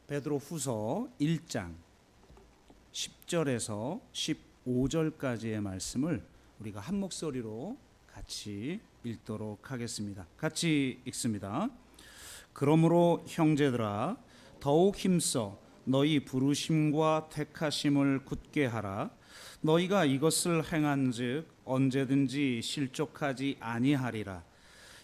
베드로후서 1장 10절에서 15절까지의 말씀을 우리가 한 목소리로 같이 읽도록 하겠습니다. 같이 읽습니다. 그러므로 형제들아 더욱 힘써 너희 부르심과 택하심을 굳게 하라. 너희가 이것을 행한즉 언제든지 실족하지 아니하리라.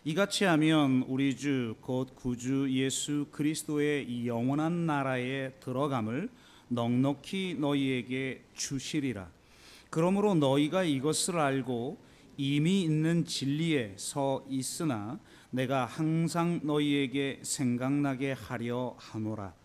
이같이 하면 우리 주 곧 구주 예수 그리스도의 이 영원한 나라에 들어감을 넉넉히 너희에게 주시리라. 그러므로 너희가 이것을 알고 이미 있는 진리에 서 있으나 내가 항상 너희에게 생각나게 하려 하노라.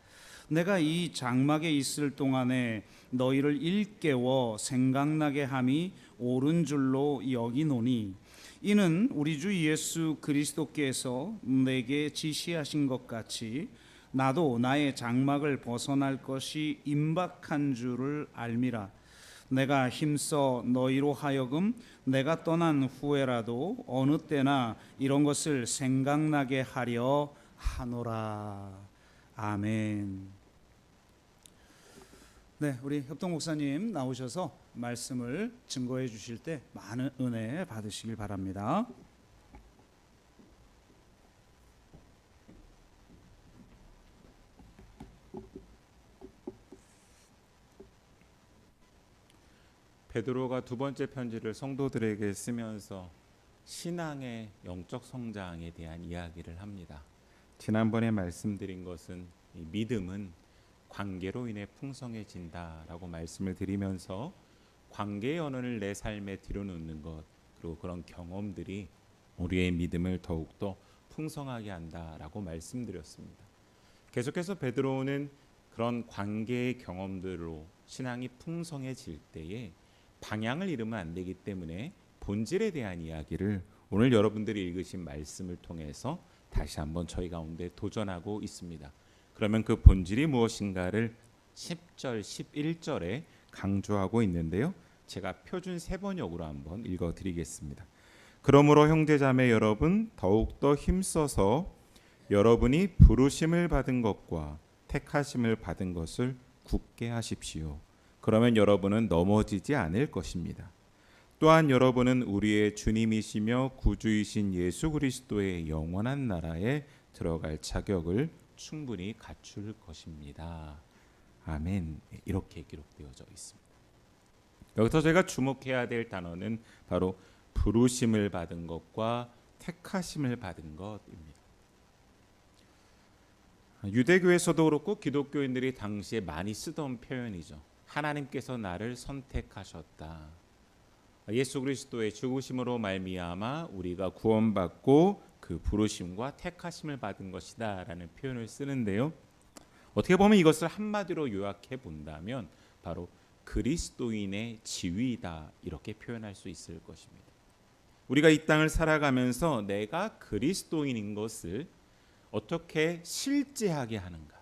내가 이 장막에 있을 동안에 너희를 일깨워 생각나게 함이 옳은 줄로 여기노니 이는 우리 주 예수 그리스도께서 내게 지시하신 것 같이 나도 나의 장막을 벗어날 것이 임박한 줄을 알미라. 내가 힘써 너희로 하여금 내가 떠난 후에라도 어느 때나 이런 것을 생각나게 하려 하노라. 아멘. 네, 우리 협동 목사님 나오셔서 말씀을 증거해 주실 때 많은 은혜 받으시길 바랍니다. 베드로가 두 번째 편지를 성도들에게 쓰면서 신앙의 영적 성장에 대한 이야기를 합니다. 지난번에 말씀드린 것은 이 믿음은 관계로 인해 풍성해진다라고 말씀을 드리면서 관계의 언어를 내 삶에 들여놓는 것, 그리고 그런 경험들이 우리의 믿음을 더욱더 풍성하게 한다라고 말씀드렸습니다. 계속해서 베드로는 그런 관계의 경험들로 신앙이 풍성해질 때에 방향을 잃으면 안 되기 때문에 본질에 대한 이야기를 오늘 여러분들이 읽으신 말씀을 통해서 다시 한번 저희 가운데 도전하고 있습니다. 그러면 그 본질이 무엇인가를 10절, 11절에 강조하고 있는데요. 제가 표준 세번역으로 한번 읽어드리겠습니다. 그러므로 형제자매 여러분 더욱더 힘써서 여러분이 부르심을 받은 것과 택하심을 받은 것을 굳게 하십시오. 그러면 여러분은 넘어지지 않을 것입니다. 또한 여러분은 우리의 주님이시며 구주이신 예수 그리스도의 영원한 나라에 들어갈 자격을 충분히 갖출 것입니다. 아멘. 이렇게 기록되어져 있습니다. 여기서 제가 주목해야 될 단어는 바로 부르심을 받은 것과 택하심을 받은 것입니다. 유대교에서도 그렇고 기독교인들이 당시에 많이 쓰던 표현이죠. 하나님께서 나를 선택하셨다. 예수 그리스도의 죽으심으로 말미암아 우리가 구원받고 그 부르심과 택하심을 받은 것이다 라는 표현을 쓰는데요. 어떻게 보면 이것을 한마디로 요약해 본다면 바로 그리스도인의 지위이다 이렇게 표현할 수 있을 것입니다. 우리가 이 땅을 살아가면서 내가 그리스도인인 것을 어떻게 실제하게 하는가.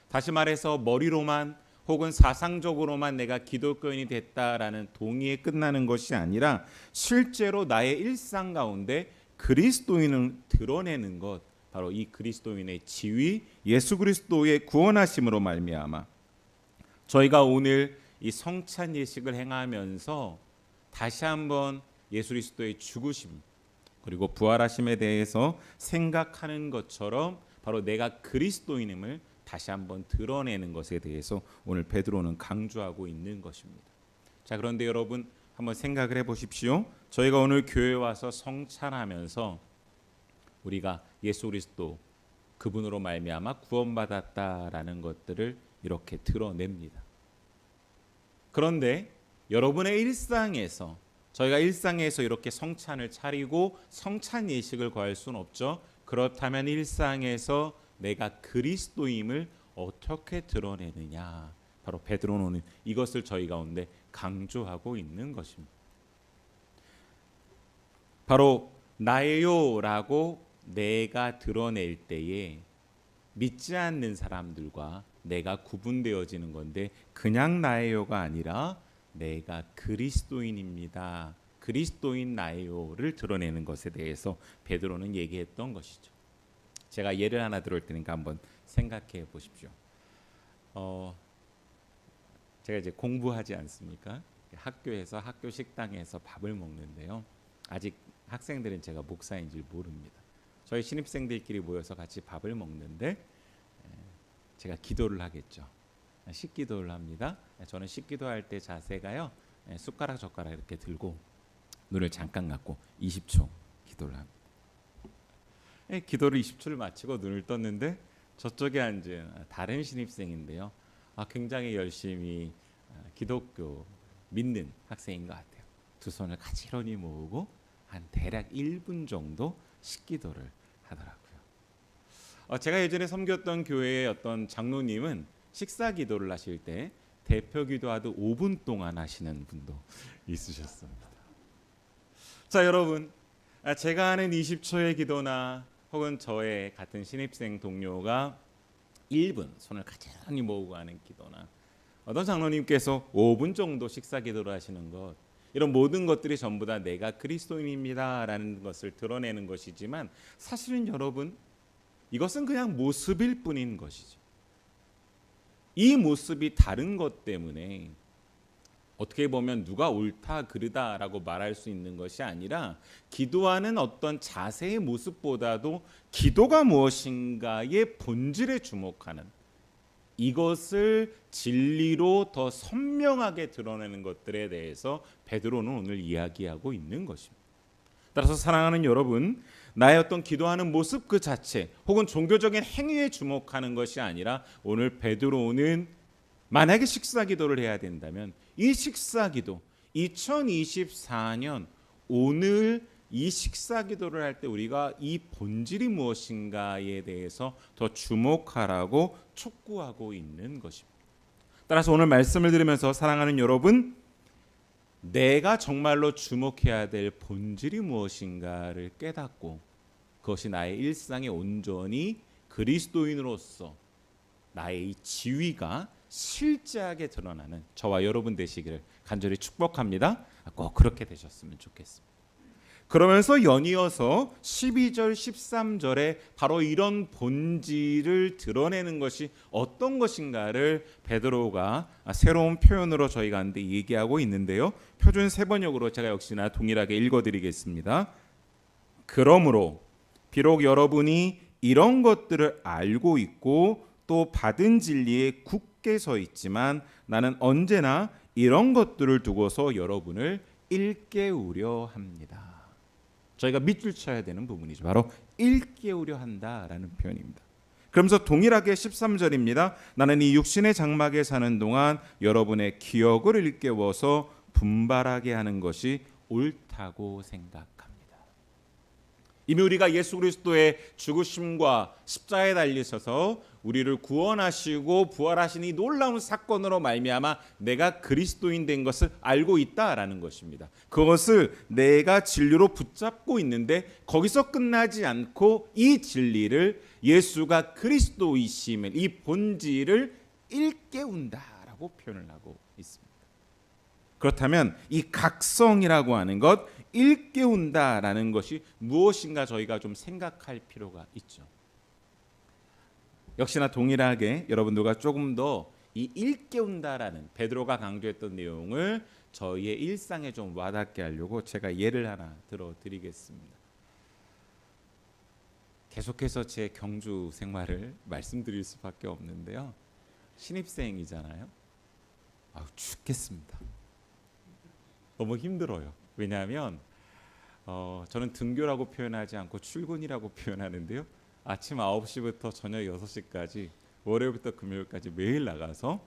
다시 말해서 머리로만 혹은 사상적으로만 내가 기독교인이 됐다라는 동의에 끝나는 것이 아니라 실제로 나의 일상 가운데 그리스도인을 드러내는 것, 바로 이 그리스도인의 지위, 예수 그리스도의 구원하심으로 말미암아 저희가 오늘 이 성찬 예식을 행하면서 다시 한번 예수 그리스도의 죽으심 그리고 부활하심에 대해서 생각하는 것처럼 바로 내가 그리스도인임을 다시 한번 드러내는 것에 대해서 오늘 베드로는 강조하고 있는 것입니다. 자, 그런데 여러분 한번 생각을 해보십시오. 저희가 오늘 교회에 와서 성찬하면서 우리가 예수 그리스도 그분으로 말미암아 구원받았다라는 것들을 이렇게 드러냅니다. 그런데 여러분의 일상에서 저희가 일상에서 이렇게 성찬을 차리고 성찬 예식을 거할 수는 없죠. 그렇다면 일상에서 내가 그리스도임을 어떻게 드러내느냐. 바로 베드로는 이것을 저희 가운데 강조하고 있는 것입니다. 바로 나예요라고 내가 드러낼 때에 믿지 않는 사람들과 내가 구분되어지는 건데 그냥 나예요가 아니라 내가 그리스도인입니다. 그리스도인 나예요를 드러내는 것에 대해서 베드로는 얘기했던 것이죠. 제가 예를 하나 들을 테니까 한번 생각해 보십시오. 제가 이제 공부하지 않습니까? 학교에서 학교 식당에서 밥을 먹는데요. 아직 학생들은 제가 목사인 줄 모릅니다. 저희 신입생들끼리 모여서 같이 밥을 먹는데 제가 기도를 하겠죠. 식기도를 합니다. 저는 식기도할 때 자세가요. 숟가락 젓가락 이렇게 들고 눈을 잠깐 감고 20초 기도를 합니다. 기도를 20초를 마치고 눈을 떴는데 저쪽에 앉은 다른 신입생인데요. 굉장히 열심히 기독교 믿는 학생인 것 같아요. 두 손을 가지런히 모으고 한 대략 1분 정도 식기도를 하더라고요. 제가 예전에 섬겼던 교회의 어떤 장로님은 식사 기도를 하실 때 대표 기도하듯 5분 동안 하시는 분도 있으셨습니다. 자, 여러분, 제가 하는 20초의 기도나 혹은 저의 같은 신입생 동료가 1분 손을 가지런히 모으고 하는 기도나 어떤 장로님께서 5분 정도 식사 기도를 하시는 것, 이런 모든 것들이 전부 다 내가 그리스도인입니다라는 것을 드러내는 것이지만 사실은 여러분, 이것은 그냥 모습일 뿐인 것이죠. 이 모습이 다른 것 때문에 어떻게 보면 누가 옳다 그르다라고 말할 수 있는 것이 아니라 기도하는 어떤 자세의 모습보다도 기도가 무엇인가의 본질에 주목하는, 이것을 진리로 더 선명하게 드러내는 것들에 대해서 베드로는 오늘 이야기하고 있는 것입니다. 따라서 사랑하는 여러분, 나의 어떤 기도하는 모습 그 자체 혹은 종교적인 행위에 주목하는 것이 아니라 오늘 베드로는 만약에 식사 기도를 해야 된다면 이 식사 기도 2024년 오늘 이 식사 기도를 할 때 우리가 이 본질이 무엇인가에 대해서 더 주목하라고 촉구하고 있는 것입니다. 따라서 오늘 말씀을 들으면서 사랑하는 여러분, 내가 정말로 주목해야 될 본질이 무엇인가를 깨닫고 그것이 나의 일상에 온전히 그리스도인으로서 나의 이 지위가 실제하게 드러나는 저와 여러분 되시기를 간절히 축복합니다. 꼭 그렇게 되셨으면 좋겠습니다. 그러면서 연이어서 12절 13절에 바로 이런 본질을 드러내는 것이 어떤 것인가를 베드로가 새로운 표현으로 저희가 한데 얘기하고 있는데요. 표준 세번역으로 제가 역시나 동일하게 읽어드리겠습니다. 그러므로 비록 여러분이 이런 것들을 알고 있고 또 받은 진리에 굳게 서 있지만 나는 언제나 이런 것들을 두고서 여러분을 일깨우려 합니다. 저희가 밑줄 쳐야 되는 부분이죠. 바로 일깨우려 한다라는 표현입니다. 그러면서 동일하게 13절입니다. 나는 이 육신의 장막에 사는 동안 여러분의 기억을 일깨워서 분발하게 하는 것이 옳다고 생각합니다. 이미 우리가 예수 그리스도의 죽으심과 십자가에 달리셔서 우리를 구원하시고 부활하신 이 놀라운 사건으로 말미암아 내가 그리스도인 된 것을 알고 있다라는 것입니다. 그것을 내가 진리로 붙잡고 있는데 거기서 끝나지 않고 이 진리를 예수가 그리스도이심을, 이 본질을 일깨운다라고 표현을 하고 있습니다. 그렇다면 이 각성이라고 하는 것, 일깨운다라는 것이 무엇인가 저희가 좀 생각할 필요가 있죠. 역시나 동일하게 여러분들과 조금 더 이 일깨운다라는 베드로가 강조했던 내용을 저희의 일상에 좀 와닿게 하려고 제가 예를 하나 들어드리겠습니다. 계속해서 제 경주 생활을 말씀드릴 수밖에 없는데요. 신입생이잖아요. 죽겠습니다. 너무 힘들어요. 왜냐하면 저는 등교라고 표현하지 않고 출근이라고 표현하는데요. 아침 9시부터 저녁 6시까지 월요일부터 금요일까지 매일 나가서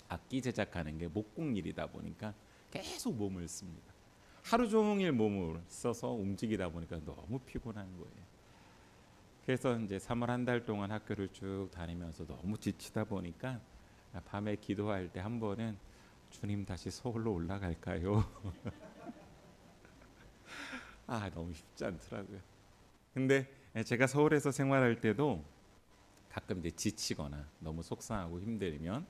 악기 제작하는 게 목공일이다 보니까 계속 몸을 씁니다. 하루 종일 몸을 써서 움직이다 보니까 너무 피곤한 거예요. 그래서 이제 3월 한 달 동안 학교를 쭉 다니면서 너무 지치다 보니까 밤에 기도할 때 한 번은 주님 다시 서울로 올라갈까요? 너무 쉽지 않더라고요. 근데 제가 서울에서 생활할 때도 가끔 이제 지치거나 너무 속상하고 힘들면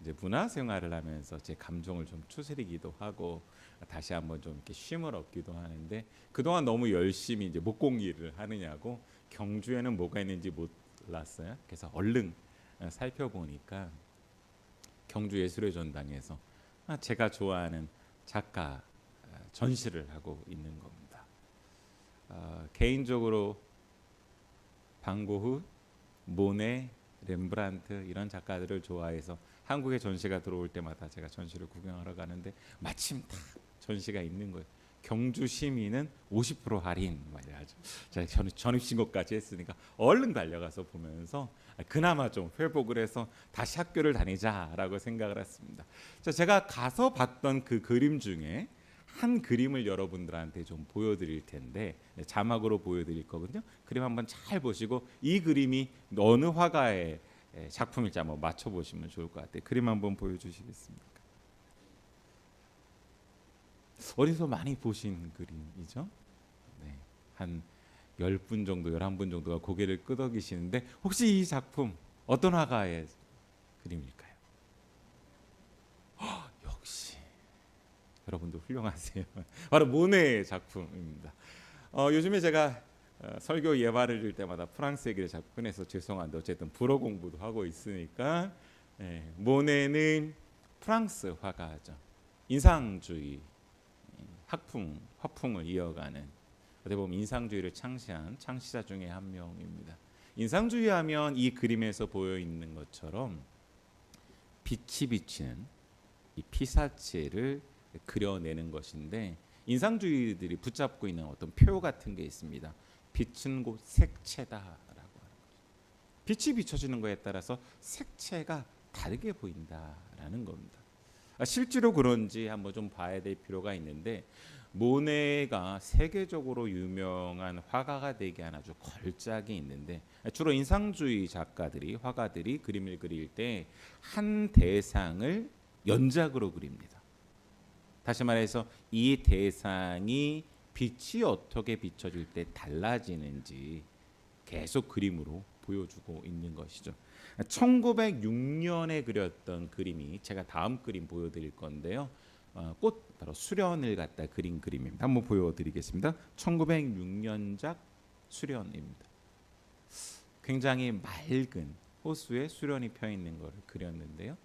이제 문화 생활을 하면서 제 감정을 좀 추스리기도 하고 다시 한번 좀 이렇게 쉼을 얻기도 하는데 그동안 너무 열심히 이제 목공일을 하느냐고 경주에는 뭐가 있는지 몰랐어요. 그래서 얼른 살펴보니까 경주예술의 전당에서 제가 좋아하는 작가 전시를 하고 있는 겁니다. 개인적으로 방고흐, 모네, 렘브란트 이런 작가들을 좋아해서 한국에 전시가 들어올 때마다 제가 전시를 구경하러 가는데 마침 다 전시가 있는 거예요. 경주 시민은 50% 할인 말이야죠. 제가 전입신고까지 했으니까 얼른 달려가서 보면서 그나마 좀 회복을 해서 다시 학교를 다니자라고 생각을 했습니다. 제가 가서 봤던 그 그림 중에 한 그림을 여러분들한테 좀 보여드릴 텐데 자막으로 보여드릴 거거든요. 그림 한번 잘 보시고 이 그림이 어느 화가의 작품일지 한번 맞춰보시면 좋을 것 같아요. 그림 한번 보여주시겠습니까? 어디서 많이 보신 그림이죠? 네, 한 10분 정도, 11분 정도가 고개를 끄덕이시는데 혹시 이 작품 어떤 화가의 그림일까요? 역시 여러분도 훌륭하세요. 바로 모네의 작품입니다. 요즘에 제가 설교 예화를 드릴 때마다 프랑스 얘기를 자꾸 꺼내서 죄송한데 어쨌든 불어 공부도 하고 있으니까 모네는 프랑스 화가죠. 인상주의 화풍을 이어가는 어떻게 보면 인상주의를 창시한 창시자 중에 한 명입니다. 인상주의 하면 이 그림에서 보여 있는 것처럼 빛이 비치는 이 피사체를 그려내는 것인데 인상주의들이 붙잡고 있는 어떤 표 같은 게 있습니다. 빛은 곧 색채다라고 하는 거죠. 빛이 비춰지는 것에 따라서 색채가 다르게 보인다라는 겁니다. 실제로 그런지 한번 좀 봐야 될 필요가 있는데 모네가 세계적으로 유명한 화가가 되게 한 아주 걸작이 있는데 주로 인상주의 작가들이 화가들이 그림을 그릴 때 한 대상을 연작으로 그립니다. 다시 말해서 이 대상이 빛이 어떻게 비춰질 때 달라지는지 계속 그림으로 보여주고 있는 것이죠. 1906년에 그렸던 그림이 제가 다음 그림 보여드릴 건데요. 꽃 바로 수련을 갖다 그린 그림입니다. 한번 보여드리겠습니다. 1906년작 수련입니다. 굉장히 맑은 호수에 수련이 펴 있는 것을 그렸는데요.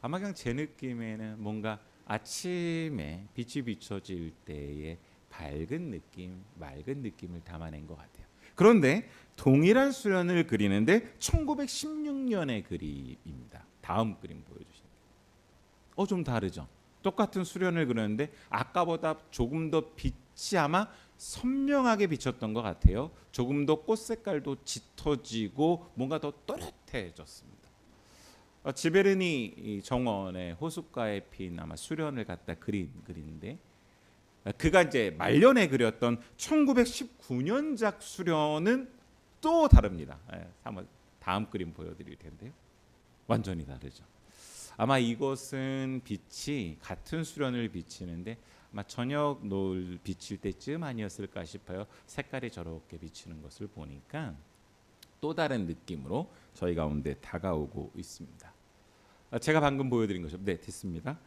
아마 그냥 제 느낌에는 뭔가 아침에 빛이 비춰질 때의 밝은 느낌, 맑은 느낌을 담아낸 것 같아요. 그런데 동일한 수련을 그리는데 1916년의 그림입니다. 다음 그림 보여주시면 좀 다르죠. 똑같은 수련을 그렸는데 아까보다 조금 더 빛이 아마 선명하게 비쳤던 것 같아요. 조금 더 꽃 색깔도 짙어지고 뭔가 더 또렷해졌습니다. 지베르니 정원의 호숫가에 핀 아마 수련을 갖다 그린 그림인데 그가 이제 말년에 그렸던 1919년작 수련은 또 다릅니다. 한번 다음 그림 보여드릴 텐데요. 완전히 다르죠. 아마 이것은 빛이 같은 수련을 비치는데 아마 저녁 노을 비칠 때쯤 아니었을까 싶어요. 색깔이 저렇게 비치는 것을 보니까 또 다른 느낌으로 저희 가운데 다가오고 있습니다. 제가 방금 보여드린 것처럼 네 됐습니다.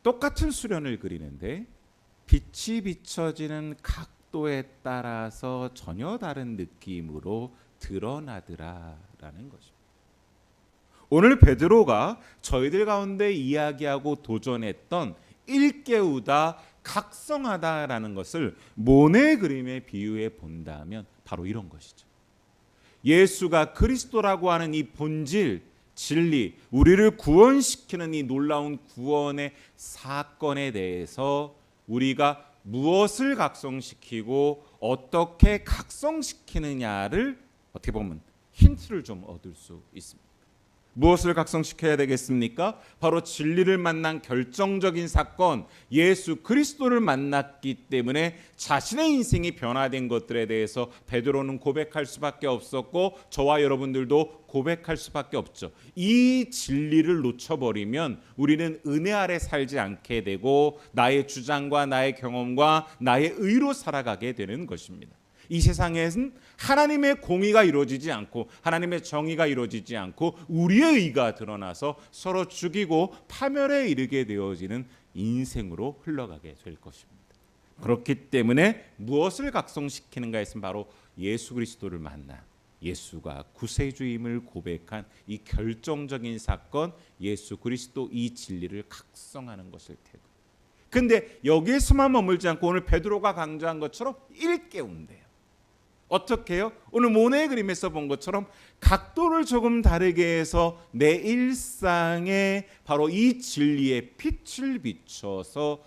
똑같은 수련을 그리는데 빛이 비춰지는 각도에 따라서 전혀 다른 느낌으로 드러나더라라는 것입니다. 오늘 베드로가 저희들 가운데 이야기하고 도전했던 일깨우다, 각성하다라는 것을 모네 그림에 비유해 본다면 바로 이런 것이죠. 예수가 그리스도라고 하는 이 본질, 진리, 우리를 구원시키는 이 놀라운 구원의 사건에 대해서 우리가 무엇을 각성시키고 어떻게 각성시키느냐를 어떻게 보면 힌트를 좀 얻을 수 있습니다. 무엇을 각성시켜야 되겠습니까? 바로 진리를 만난 결정적인 사건, 예수 그리스도를 만났기 때문에 자신의 인생이 변화된 것들에 대해서 베드로는 고백할 수밖에 없었고 저와 여러분들도 고백할 수밖에 없죠. 이 진리를 놓쳐버리면 우리는 은혜 아래 살지 않게 되고 나의 주장과 나의 경험과 나의 의로 살아가게 되는 것입니다. 이 세상에는 하나님의 공의가 이루어지지 않고 하나님의 정의가 이루어지지 않고 우리의 의가 드러나서 서로 죽이고 파멸에 이르게 되어지는 인생으로 흘러가게 될 것입니다. 그렇기 때문에 무엇을 각성시키는가 했으면 바로 예수 그리스도를 만나 예수가 구세주임을 고백한 이 결정적인 사건, 예수 그리스도 이 진리를 각성하는 것일 테고. 근데 여기에서만 머물지 않고 오늘 베드로가 강조한 것처럼 일깨운대요. 어떻게 해요? 오늘 모네의 그림에서 본 것처럼 각도를 조금 다르게 해서 내 일상에 바로 이 진리의 빛을 비춰서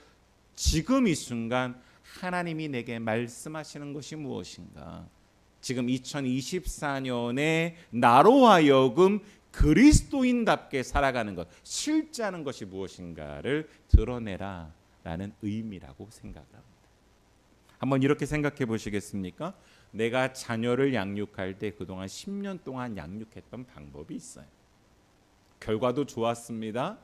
지금 이 순간 하나님이 내게 말씀하시는 것이 무엇인가? 지금 2024년에 나로 하여금 그리스도인답게 살아가는 것, 실제하는 것이 무엇인가를 드러내라 라는 의미라고 생각을 합니다. 한번 이렇게 생각해 보시겠습니까? 내가 자녀를 양육할 때 그동안 10년 동안 양육했던 방법이 있어요. 결과도 좋았습니다.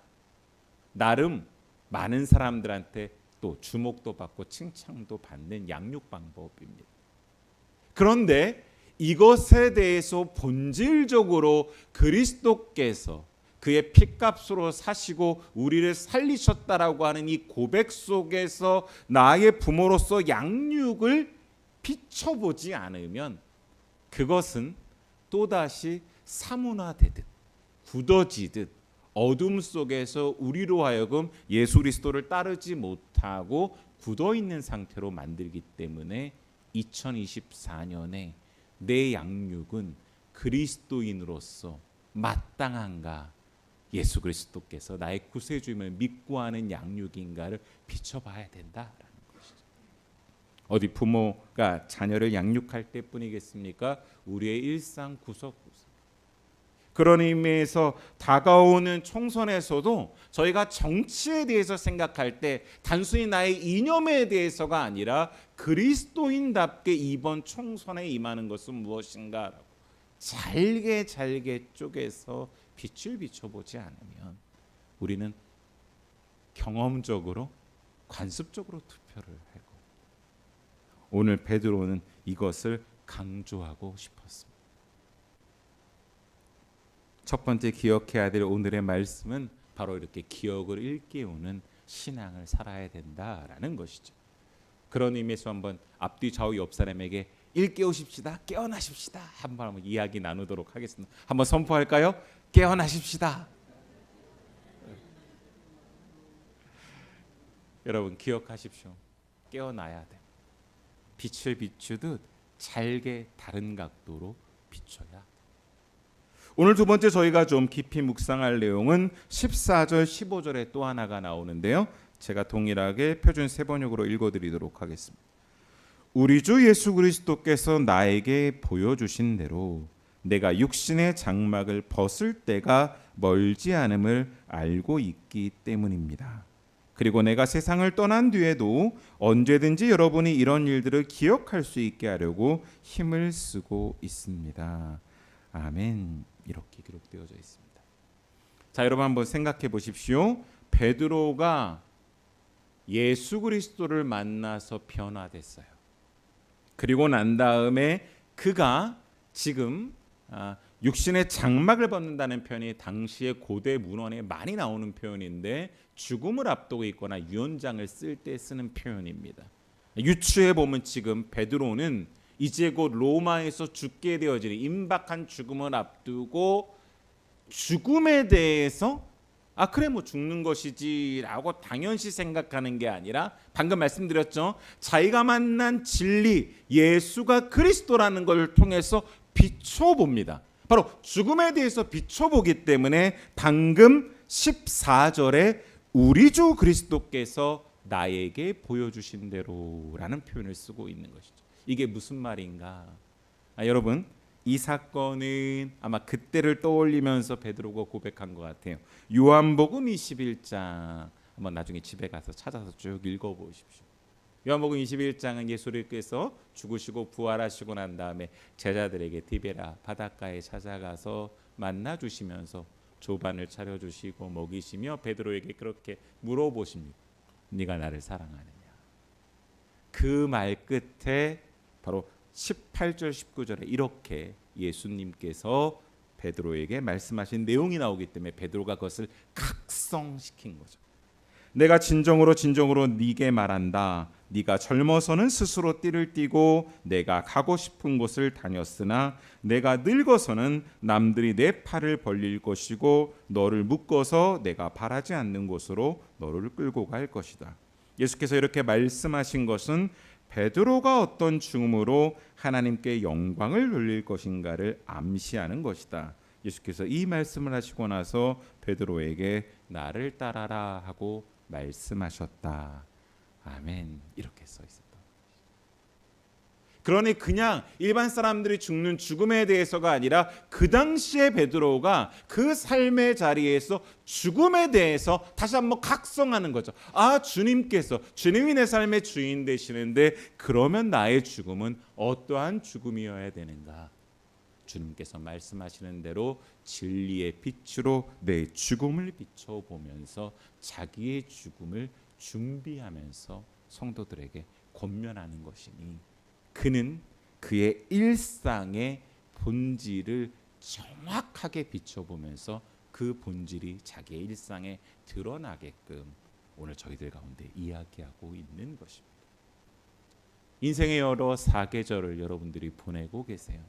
나름 많은 사람들한테 또 주목도 받고 칭찬도 받는 양육 방법입니다. 그런데 이것에 대해서 본질적으로 그리스도께서 그의 핏값으로 사시고 우리를 살리셨다라고 하는 이 고백 속에서 나의 부모로서 양육을 비춰보지 않으면 그것은 또다시 사문화되듯 굳어지듯 어둠 속에서 우리로 하여금 예수 그리스도를 따르지 못하고 굳어있는 상태로 만들기 때문에 2024년에 내 양육은 그리스도인으로서 마땅한가, 예수 그리스도께서 나의 구세주임을 믿고 하는 양육인가를 비춰봐야 된다라는 것이죠. 어디 부모가 자녀를 양육할 때뿐이겠습니까? 우리의 일상 구석구석. 그런 의미에서 다가오는 총선에서도 저희가 정치에 대해서 생각할 때 단순히 나의 이념에 대해서가 아니라 그리스도인답게 이번 총선에 임하는 것은 무엇인가라고 잘게 쪼개서 빛을 비춰보지 않으면 우리는 경험적으로 관습적으로 투표를 하고, 오늘 베드로는 이것을 강조하고 싶었습니다. 첫 번째 기억해야 될 오늘의 말씀은 바로 이렇게 기억을 일깨우는 신앙을 살아야 된다라는 것이죠. 그런 의미에서 한번 앞뒤 좌우 옆 사람에게 일깨우십시다, 깨어나십시다 한번 이야기 나누도록 하겠습니다. 한번 선포할까요? 깨어나십시다. 여러분 기억하십시오. 깨어나야 돼. 빛을 비추듯 잘게 다른 각도로 비춰야. 오늘 두 번째 저희가 좀 깊이 묵상할 내용은 14절 15절에 또 하나가 나오는데요. 제가 동일하게 표준 세번역으로 읽어드리도록 하겠습니다. 우리 주 예수 그리스도께서 나에게 보여주신 대로 내가 육신의 장막을 벗을 때가 멀지 않음을 알고 있기 때문입니다. 그리고 내가 세상을 떠난 뒤에도 언제든지 여러분이 이런 일들을 기억할 수 있게 하려고 힘을 쓰고 있습니다. 아멘. 이렇게 기록되어져 있습니다. 자, 여러분 한번 생각해 보십시오. 베드로가 예수 그리스도를 만나서 변화됐어요. 그리고 난 다음에 그가 지금 육신의 장막을 벗는다는 표현이 당시의 고대 문헌에 많이 나오는 표현인데 죽음을 앞두고 있거나 유언장을 쓸 때 쓰는 표현입니다. 유추해 보면 지금 베드로는 이제 곧 로마에서 죽게 되어지는 임박한 죽음을 앞두고 죽음에 대해서 그래 뭐 죽는 것이지라고 당연시 생각하는 게 아니라 방금 말씀드렸죠. 자기가 만난 진리 예수가 그리스도라는 걸 통해서 비춰봅니다. 바로 죽음에 대해서 비춰보기 때문에 방금 14절에 우리 주 그리스도께서 나에게 보여주신 대로라는 표현을 쓰고 있는 것이죠. 이게 무슨 말인가? 여러분 이 사건은 아마 그때를 떠올리면서 베드로가 고백한 것 같아요. 요한복음 21장 한번 나중에 집에 가서 찾아서 쭉 읽어보십시오. 요한복음 21장은 예수님께서 죽으시고 부활하시고 난 다음에 제자들에게 디베라 바닷가에 찾아가서 만나주시면서 조반을 차려주시고 먹이시며 베드로에게 그렇게 물어보십니다. 네가 나를 사랑하느냐? 그 말 끝에 바로 18절 19절에 이렇게 예수님께서 베드로에게 말씀하신 내용이 나오기 때문에 베드로가 그것을 각성시킨 거죠. 내가 진정으로 네게 말한다. 네가 젊어서는 스스로 띠를 띠고 내가 가고 싶은 곳을 다녔으나 내가 늙어서는 남들이 내 팔을 벌릴 것이고 너를 묶어서 내가 바라지 않는 곳으로 너를 끌고 갈 것이다. 예수께서 이렇게 말씀하신 것은 베드로가 어떤 죽음으로 하나님께 영광을 돌릴 것인가를 암시하는 것이다. 예수께서 이 말씀을 하시고 나서 베드로에게 나를 따라라 하고 말씀하셨다. 아멘. 이렇게 써 있었던 것이죠. 그러니 그냥 일반 사람들이 죽는 죽음에 대해서가 아니라 그 당시에 베드로가 그 삶의 자리에서 죽음에 대해서 다시 한번 각성하는 거죠. 아, 주님이 내 삶의 주인 되시는데 그러면 나의 죽음은 어떠한 죽음이어야 되는가? 주님께서 말씀하시는 대로 진리의 빛으로 내 죽음을 비춰보면서 자기의 죽음을 준비하면서 성도들에게 권면하는 것이니 그는 그의 일상의 본질을 정확하게 비춰보면서 그 본질이 자기의 일상에 드러나게끔 오늘 저희들 가운데 이야기하고 있는 것입니다. 인생의 여러 사계절을 여러분들이 보내고 계세요.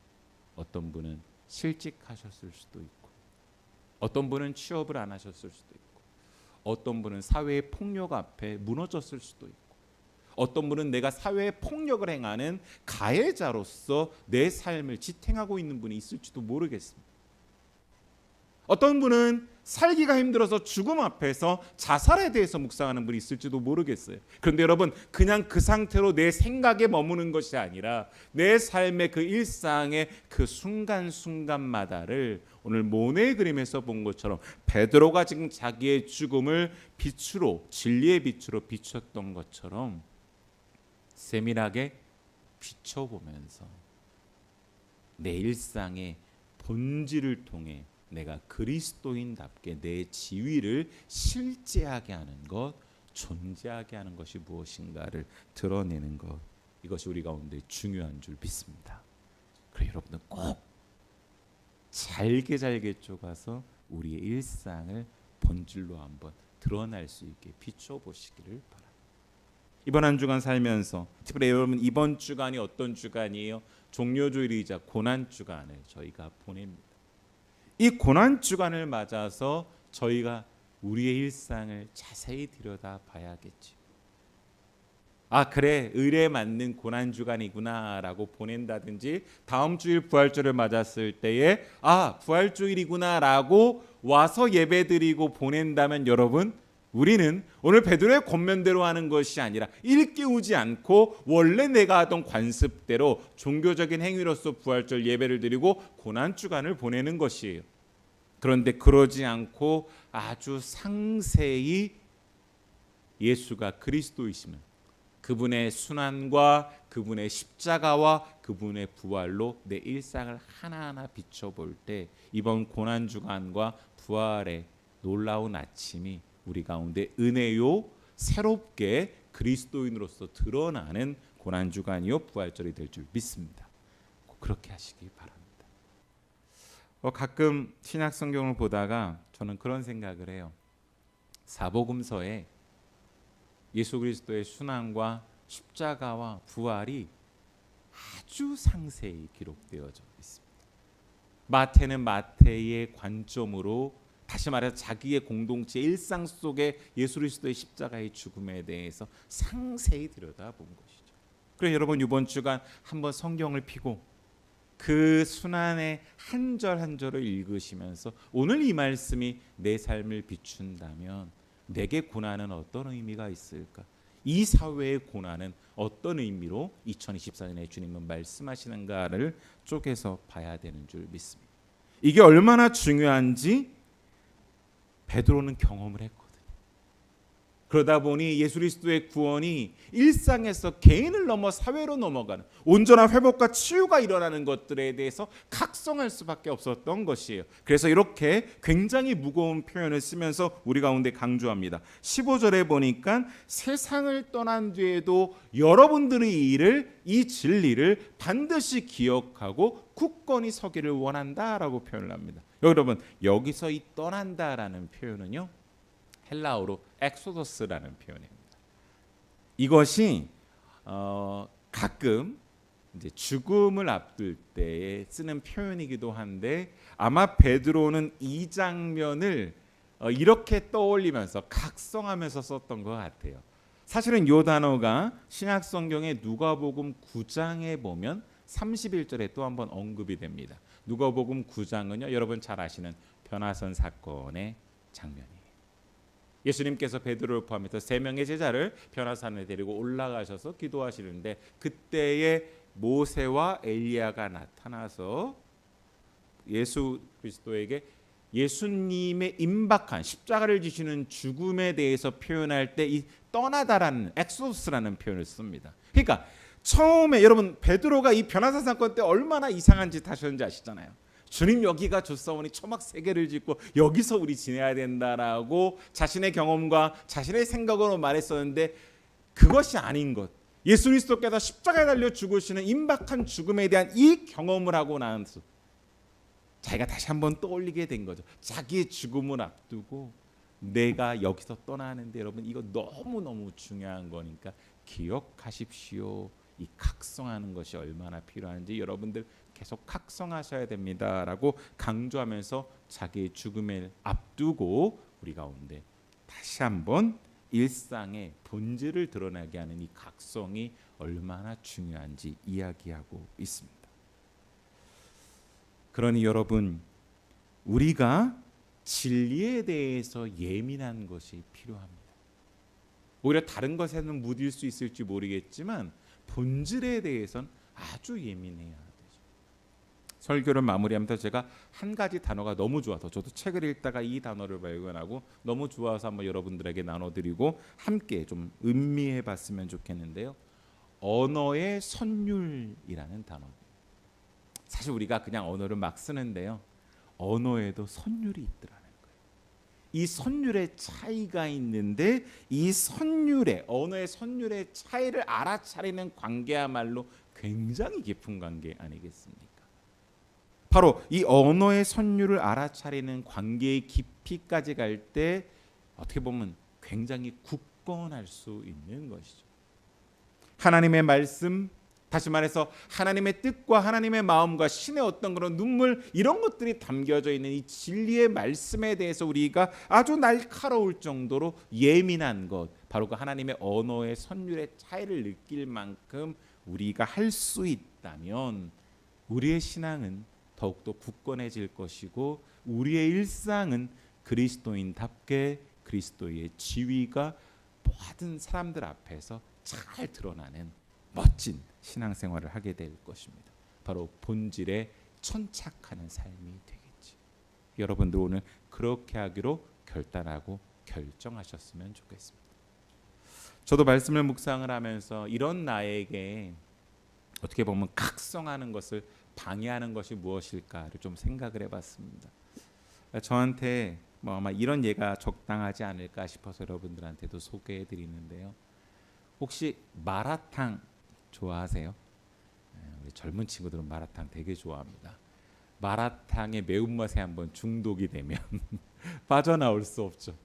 어떤 분은 실직하셨을 수도 있고 어떤 분은 취업을 안 하셨을 수도 있고 어떤 분은 사회의 폭력 앞에 무너졌을 수도 있고 어떤 분은 내가 사회의 폭력을 행하는 가해자로서 내 삶을 지탱하고 있는 분이 있을지도 모르겠습니다. 어떤 분은 살기가 힘들어서 죽음 앞에서 자살에 대해서 묵상하는 분이 있을지도 모르겠어요. 그런데 여러분, 그냥 그 상태로 내 생각에 머무는 것이 아니라 내 삶의 그 일상의 그 순간순간마다를 오늘 모네의 그림에서 본 것처럼 베드로가 지금 자기의 죽음을 빛으로, 진리의 빛으로 비췄던 것처럼 세밀하게 비춰보면서 내 일상의 본질을 통해 내가 그리스도인답게 내 지위를 실제하게 하는 것, 존재하게 하는 것이 무엇인가를 드러내는 것, 이것이 우리 가운데 중요한 줄 믿습니다. 그래 여러분들 꼭 잘게 쪼가서 우리의 일상을 본질로 한번 드러날 수 있게 비춰보시기를 바랍니다. 이번 한 주간 살면서 특별히 여러분 이번 주간이 어떤 주간이에요? 종료주일이자 고난주간을 저희가 보냅니다. 이 고난주간을 맞아서 저희가 우리의 일상을 자세히 들여다봐야겠죠. 아 그래 의례에 맞는 고난주간이구나 라고 보낸다든지 다음 주일 부활주를 맞았을 때에 아 부활주일이구나 라고 와서 예배드리고 보낸다면 여러분 우리는 오늘 베드로의 권면대로 하는 것이 아니라 일깨우지 않고 원래 내가 하던 관습대로 종교적인 행위로서 부활절 예배를 드리고 고난주간을 보내는 것이에요. 그런데 그러지 않고 아주 상세히 예수가 그리스도이시면 그분의 순환과 그분의 십자가와 그분의 부활로 내 일상을 하나하나 비춰볼 때 이번 고난주간과 부활의 놀라운 아침이 우리 가운데 은혜요 새롭게 그리스도인으로서 드러나는 고난주간이요 부활절이 될 줄 믿습니다. 꼭 그렇게 하시기 바랍니다. 가끔 신약 성경을 보다가 저는 그런 생각을 해요. 사복음서에 예수 그리스도의 순환과 십자가와 부활이 아주 상세히 기록되어져 있습니다. 마태는 마태의 관점으로 다시 말해서 자기의 공동체 일상 속에 예수 그리스도의 십자가의 죽음에 대해서 상세히 들여다본 것이죠. 그래서 여러분 이번 주간 한번 성경을 펴고 그 순환의 한 절 한 절을 읽으시면서 오늘 이 말씀이 내 삶을 비춘다면 내게 고난은 어떤 의미가 있을까? 이 사회의 고난은 어떤 의미로 2024년에 주님은 말씀하시는가를 쪼개서 봐야 되는 줄 믿습니다. 이게 얼마나 중요한지 베드로는 경험을 했거든요. 그러다 보니 예수 그리스도의 구원이 일상에서 개인을 넘어 사회로 넘어가는 온전한 회복과 치유가 일어나는 것들에 대해서 각성할 수밖에 없었던 것이에요. 그래서 이렇게 굉장히 무거운 표현을 쓰면서 우리 가운데 강조합니다. 15절에 보니까 세상을 떠난 뒤에도 여러분들의 이 진리를 반드시 기억하고 굳건히 서기를 원한다라고 표현을 합니다. 여러분 여기서 이 떠난다라는 표현은요 헬라어로 엑소더스라는 표현입니다. 이것이 가끔 이제 죽음을 앞둘 때에 쓰는 표현이기도 한데 아마 베드로는 이 장면을 이렇게 떠올리면서 각성하면서 썼던 것 같아요. 사실은 이 단어가 신약 성경의 누가복음 9장에 보면 31절에 또 한번 언급이 됩니다. 누가복음 9장은요, 여러분 잘 아시는 변화선 사건의 장면이에요. 예수님께서 베드로를 포함해서 세 명의 제자를 변화산에 데리고 올라가셔서 기도하시는데 그때에 모세와 엘리야가 나타나서 예수 그리스도에게 예수님의 임박한 십자가를 지시는 죽음에 대해서 표현할 때 이 떠나다라는 엑소스라는 표현을 씁니다. 그러니까 처음에 여러분 베드로가 이 변화산 사건 때 얼마나 이상한 짓 하셨는지 아시잖아요. 주님 여기가 좋사오니 초막 세 개를 짓고 여기서 우리 지내야 된다라고 자신의 경험과 자신의 생각으로 말했었는데 그것이 아닌 것. 예수 그리스도께서 십자가에 달려 죽으시는 임박한 죽음에 대한 이 경험을 하고 나서 자기가 다시 한번 떠올리게 된 거죠. 자기의 죽음을 앞두고 내가 여기서 떠나는데 여러분 이거 너무너무 중요한 거니까 기억하십시오. 이 각성하는 것이 얼마나 필요한지 여러분들 계속 각성하셔야 됩니다라고 강조하면서 자기의 죽음을 앞두고 우리 가운데 다시 한번 일상의 본질을 드러나게 하는 이 각성이 얼마나 중요한지 이야기하고 있습니다. 그러니 여러분 우리가 진리에 대해서 예민한 것이 필요합니다. 오히려 다른 것에는 무딜 수 있을지 모르겠지만 본질에 대해서는 아주 예민해야 되죠. 설교를 마무리하면서 제가 한 가지 단어가 너무 좋아서 저도 책을 읽다가 이 단어를 발견하고 너무 좋아서 한번 여러분들에게 나눠드리고 함께 좀 음미해봤으면 좋겠는데요. 언어의 선율이라는 단어입니다. 사실 우리가 그냥 언어를 막 쓰는데요. 언어에도 선율이 있더라는 거예요. 이 선율의 차이가 있는데 이 선율의 언어의 선율의 차이를 알아차리는 관계야말로 굉장히 깊은 관계 아니겠습니까? 바로 이 언어의 선율을 알아차리는 관계의 깊이까지 갈 때 어떻게 보면 굉장히 굳건할 수 있는 것이죠. 하나님의 말씀, 다시 말해서 하나님의 뜻과 하나님의 마음과 신의 어떤 그런 눈물 이런 것들이 담겨져 있는 이 진리의 말씀에 대해서 우리가 아주 날카로울 정도로 예민한 것, 바로 그 하나님의 언어의 선율의 차이를 느낄 만큼 우리가 할 수 있다면 우리의 신앙은 더욱더 굳건해질 것이고 우리의 일상은 그리스도인답게 그리스도의 지위가 모든 사람들 앞에서 잘 드러나는 멋진 신앙생활을 하게 될 것입니다. 바로 본질에 천착하는 삶이 되겠지. 여러분들 오늘 그렇게 하기로 결단하고 결정하셨으면 좋겠습니다. 저도 말씀을 묵상을 하면서 이런 나에게 어떻게 보면 각성하는 것을 방해하는 것이 무엇일까를 좀 생각을 해봤습니다. 저한테 아마 이런 예가 적당하지 않을까 싶어서 여러분들한테도 소개해드리는데요. 혹시 마라탕 좋아하세요? 우리 젊은 친구들은 마라탕 되게 좋아합니다. 마라탕의 매운맛에 한번 중독이 되면 빠져나올 수 없죠.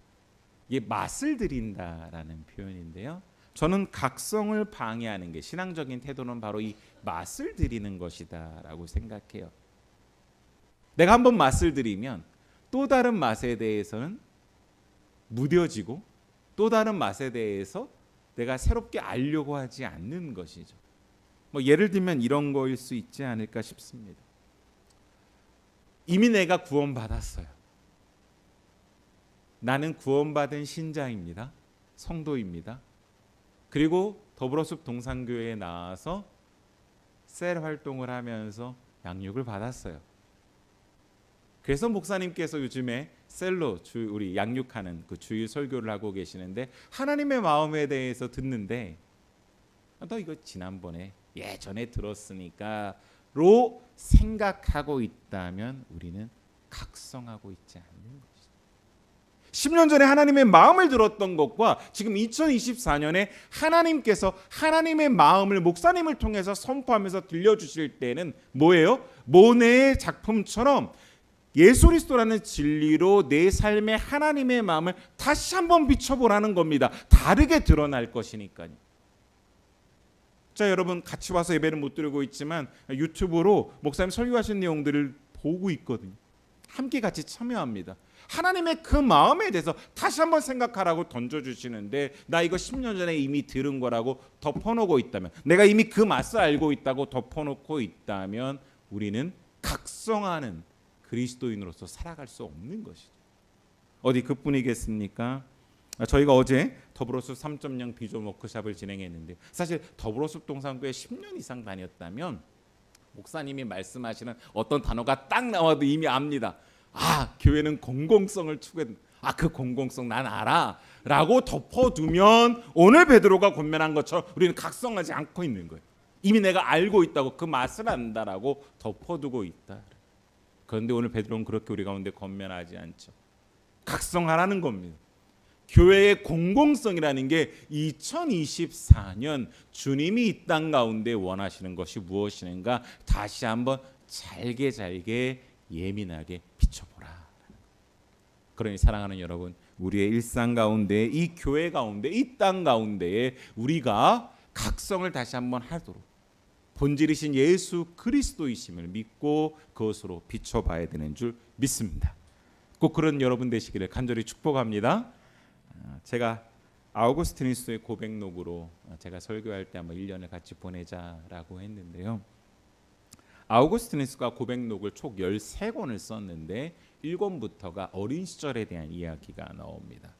이게 맛을 들인다라는 표현인데요. 저는 각성을 방해하는 게 신앙적인 태도는 바로 이 맛을 들이는 것이다라고 생각해요. 내가 한번 맛을 들이면 또 다른 맛에 대해서는 무뎌지고 또 다른 맛에 대해서 내가 새롭게 알려고 하지 않는 것이죠. 예를 들면 이런 거일 수 있지 않을까 싶습니다. 이미 내가 구원받았어요. 나는 구원받은 신자입니다. 성도입니다. 그리고 더불어숲 동산교회에 나와서 셀 활동을 하면서 양육을 받았어요. 그래서 목사님께서 요즘에 셀로 우리 양육하는 그 주일 설교를 하고 계시는데 하나님의 마음에 대해서 듣는데 너 이거 지난번에 예전에 들었으니까로 생각하고 있다면 우리는 각성하고 있지 않는 것이죠. 10년 전에 하나님의 마음을 들었던 것과 지금 2024년에 하나님께서 하나님의 마음을 목사님을 통해서 선포하면서 들려주실 때는 뭐예요? 모네의 작품처럼 예수 그리스도라는 진리로 내 삶의 하나님의 마음을 다시 한번 비춰보라는 겁니다. 다르게 드러날 것이니까요. 자, 여러분 같이 와서 예배를 못 드리고 있지만 유튜브로 목사님 설교하신 내용들을 보고 있거든요. 함께 같이 참여합니다. 하나님의 그 마음에 대해서 다시 한번 생각하라고 던져주시는데, 나 이거 10년 전에 이미 들은 거라고 덮어놓고 있다면, 내가 이미 그 맛을 알고 있다고 덮어놓고 있다면 우리는 각성하는 그리스도인으로서 살아갈 수 없는 것이죠. 어디 그뿐이겠습니까? 저희가 어제 더불어숲 3.0 비전 워크숍을 진행했는데, 사실 더불어숲 동산교회 10년 이상 다녔다면 목사님이 말씀하시는 어떤 단어가 딱 나와도 이미 압니다. 아, 교회는 공공성을 추구한다. 아, 그 공공성 난 알아 라고 덮어두면 오늘 베드로가 권면한 것처럼 우리는 각성하지 않고 있는 거예요. 이미 내가 알고 있다고, 그 맛을 안다라고 덮어두고 있다. 그런데 오늘 베드로는 그렇게 우리 가운데 권면하지 않죠. 각성하라는 겁니다. 교회의 공공성이라는 게 2024년 주님이 이 땅 가운데 원하시는 것이 무엇인가 다시 한번 잘게 예민하게 비춰보라. 그러니 사랑하는 여러분, 우리의 일상 가운데, 이 교회 가운데, 이 땅 가운데에 우리가 각성을 다시 한번 하도록 본질이신 예수 그리스도이심을 믿고 그것으로 비춰봐야 되는 줄 믿습니다. 꼭 그런 여러분 되시기를 간절히 축복합니다. 제가 아우구스티누스의 고백록으로 제가 설교할 때 한번 1년을 같이 보내자라고 했는데요. 아우구스티누스가 고백록을 총 13권을 썼는데 1권부터가 어린 시절에 대한 이야기가 나옵니다.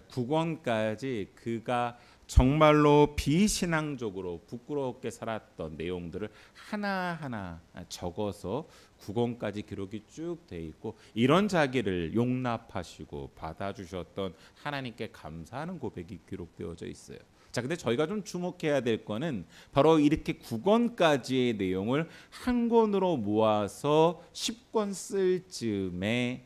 9권까지 그가 정말로 비신앙적으로 부끄럽게 살았던 내용들을 하나하나 적어서 9권까지 기록이 쭉 돼 있고, 이런 자기를 용납하시고 받아주셨던 하나님께 감사하는 고백이 기록되어져 있어요. 자, 근데 저희가 좀 주목해야 될 거는 바로 이렇게 9권까지의 내용을 한 권으로 모아서 10권 쓸 즈음에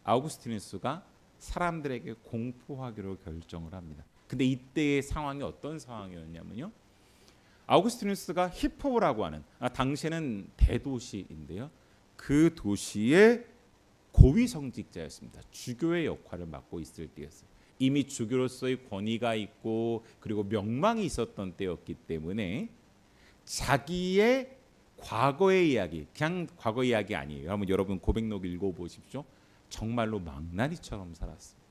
아우구스티누스가 사람들에게 공포하기로 결정을 합니다. 근데 이때의 상황이 어떤 상황이었냐면요, 아우구스티누스가 히포라고 하는 당시에는 대도시인데요, 그 도시의 고위성직자였습니다. 주교의 역할을 맡고 있을 때였어요. 이미 주교로서의 권위가 있고 그리고 명망이 있었던 때였기 때문에 자기의 과거의 이야기, 그냥 과거 이야기 아니에요. 한번 여러분 고백록 읽어보십시오. 정말로 망나니처럼 살았습니다.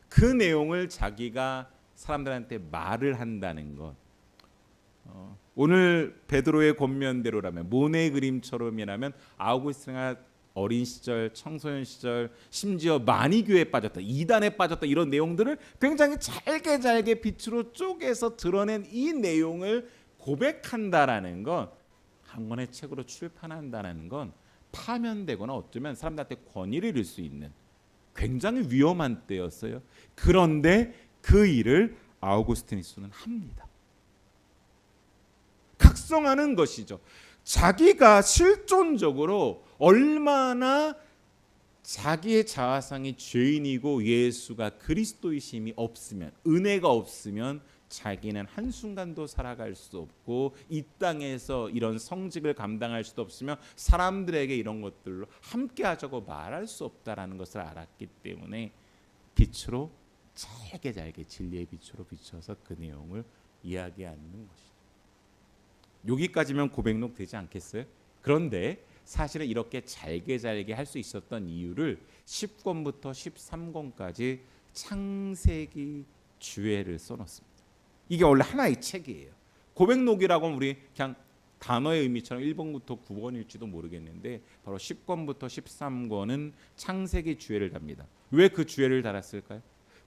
그 내용을 자기가 사람들한테 말을 한다는 것, 오늘 베드로의 권면대로라면, 모네 그림처럼이라면 아우구스티누스가 어린 시절, 청소년 시절, 심지어 만이교에 빠졌다, 이단에 빠졌다, 이런 내용들을 굉장히 잘게 빛으로 쪼개서 드러낸 이 내용을 고백한다라는 건, 한 권의 책으로 출판한다는 건 파면되거나 어쩌면 사람들한테 권위를 잃을 수 있는 굉장히 위험한 때였어요. 그런데 그 일을 아우구스티누스는 합니다. 각성하는 것이죠. 자기가 실존적으로 얼마나 자기의 자아상이 죄인이고 예수가 그리스도이심이 없으면, 은혜가 없으면 자기는 한순간도 살아갈 수 없고 이 땅에서 이런 성직을 감당할 수도 없으며 사람들에게 이런 것들로 함께 하자고 말할 수 없다라는 것을 알았기 때문에 빛으로 잘게 진리의 빛으로 비춰서 그 내용을 이야기하는 것이죠. 여기까지면 고백록 되지 않겠어요? 그런데 사실은 이렇게 잘게 할 수 있었던 이유를 10권부터 13권까지 창세기 주애를 써놓습니다. 이게 원래 하나의 책이에요. 고백록이라고 하면 우리 그냥 단어의 의미처럼 1권부터 9권일지도 모르겠는데 바로 10권부터 13권은 창세기 주애를 답니다. 왜 그 주애를 달았을까요?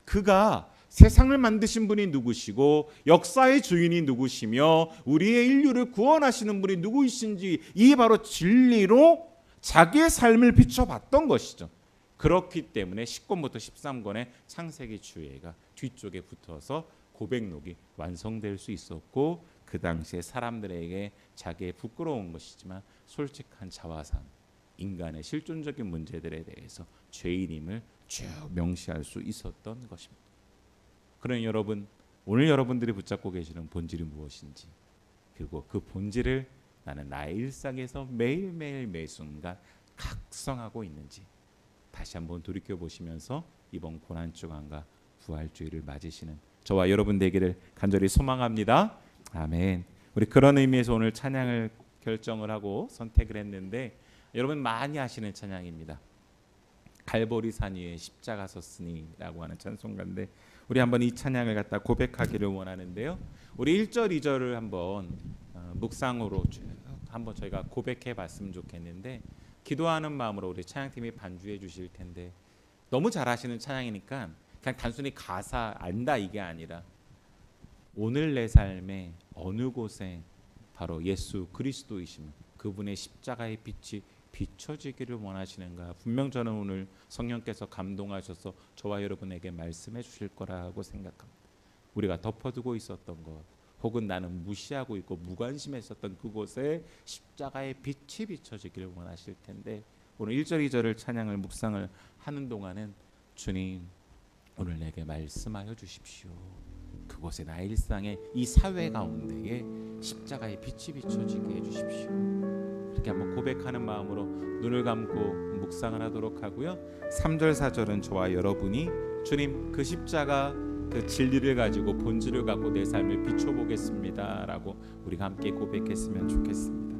그가 세상을 만드신 분이 누구시고 역사의 주인이 누구시며 우리의 인류를 구원하시는 분이 누구이신지, 이 바로 진리로 자기의 삶을 비춰봤던 것이죠. 그렇기 때문에 10권부터 13권의 창세기 주애가 뒤쪽에 붙어서 고백록이 완성될 수 있었고, 그 당시에 사람들에게 자기의 부끄러운 것이지만 솔직한 자화상, 인간의 실존적인 문제들에 대해서 죄인임을 쭉 명시할 수 있었던 것입니다. 그러니 여러분, 오늘 여러분들이 붙잡고 계시는 본질이 무엇인지, 그리고 그 본질을 나는 나의 일상에서 매일매일 매순간 각성하고 있는지 다시 한번 돌이켜보시면서 이번 고난주간과 부활주의를 맞으시는 저와 여러분 되기를 간절히 소망합니다. 아멘. 우리 그런 의미에서 오늘 찬양을 결정을 하고 선택을 했는데 여러분 많이 아시는 찬양입니다. 갈보리 산 위에 십자가 섰으니라고 하는 찬송가인데 우리 한번 이 찬양을 갖다 고백하기를 원하는데요. 우리 1절 2절을 한번 묵상으로 쭉 한번 저희가 고백해 봤으면 좋겠는데 기도하는 마음으로 우리 찬양팀이 반주해 주실 텐데 너무 잘하시는 찬양이니까 그냥 단순히 가사 안다 이게 아니라 오늘 내 삶의 어느 곳에 바로 예수 그리스도이심 그분의 십자가의 빛이 비춰지기를 원하시는가. 분명 저는 오늘 성령께서 감동하셔서 저와 여러분에게 말씀해 주실 거라고 생각합니다. 우리가 덮어두고 있었던 것 혹은 나는 무시하고 있고 무관심했었던 그곳에 십자가의 빛이 비춰지기를 원하실 텐데 오늘 1절 2절을 찬양을 묵상을 하는 동안은 주님 오늘 내게 말씀하여 주십시오. 그곳에 나의 일상의 이 사회 가운데에 십자가의 빛이 비춰지게 해주십시오. 이렇게 한번 고백하는 마음으로 눈을 감고 묵상을 하도록 하고요. 3절 4절은 저와 여러분이 주님 그 십자가 그 진리를 가지고 본질을 갖고 내 삶을 비춰보겠습니다 라고 우리가 함께 고백했으면 좋겠습니다.